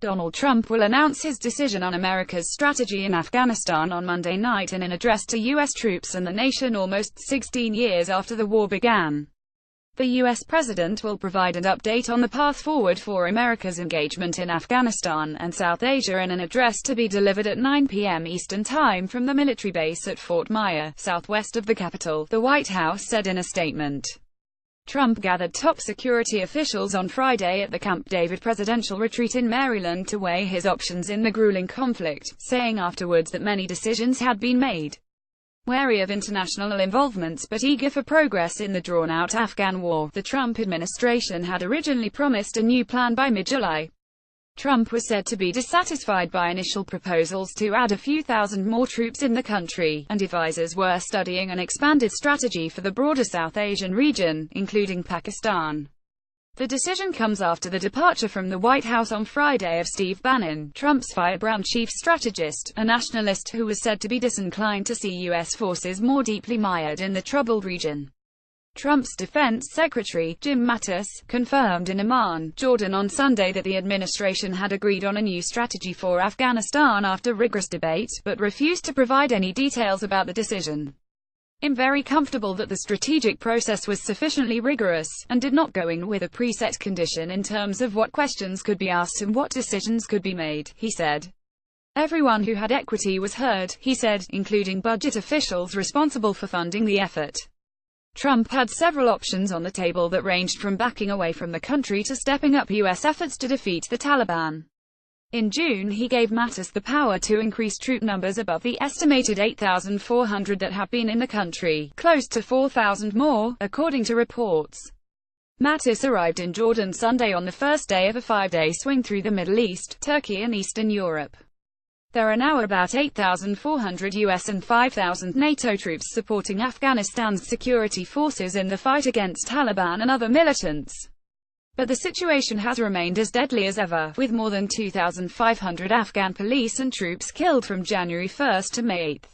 Donald Trump will announce his decision on America's strategy in Afghanistan on Monday night in an address to U.S. troops and the nation almost 16 years after the war began. The U.S. president will provide an update on the path forward for America's engagement in Afghanistan and South Asia in an address to be delivered at 9 p.m. Eastern Time from the military base at Fort Myer, southwest of the Capitol, the White House said in a statement. Trump gathered top security officials on Friday at the Camp David presidential retreat in Maryland to weigh his options in the grueling conflict, saying afterwards that many decisions had been made. Wary of international involvements but eager for progress in the drawn-out Afghan war, the Trump administration had originally promised a new plan by mid-July. Trump was said to be dissatisfied by initial proposals to add a few thousand more troops in the country, and advisors were studying an expanded strategy for the broader South Asian region, including Pakistan. The decision comes after the departure from the White House on Friday of Steve Bannon, Trump's firebrand chief strategist, a nationalist who was said to be disinclined to see U.S. forces more deeply mired in the troubled region. Trump's defense secretary, Jim Mattis, confirmed in Amman, Jordan on Sunday that the administration had agreed on a new strategy for Afghanistan after rigorous debate, but refused to provide any details about the decision. "I'm very comfortable that the strategic process was sufficiently rigorous, and did not go in with a preset condition in terms of what questions could be asked and what decisions could be made," he said. "Everyone who had equity was heard," he said, including budget officials responsible for funding the effort. Trump had several options on the table that ranged from backing away from the country to stepping up U.S. efforts to defeat the Taliban. In June he gave Mattis the power to increase troop numbers above the estimated 8,400 that have been in the country, close to 4,000 more, according to reports. Mattis arrived in Jordan Sunday on the first day of a 5-day swing through the Middle East, Turkey and Eastern Europe. There are now about 8,400 U.S. and 5,000 NATO troops supporting Afghanistan's security forces in the fight against Taliban and other militants. But the situation has remained as deadly as ever, with more than 2,500 Afghan police and troops killed from January 1 to May 8.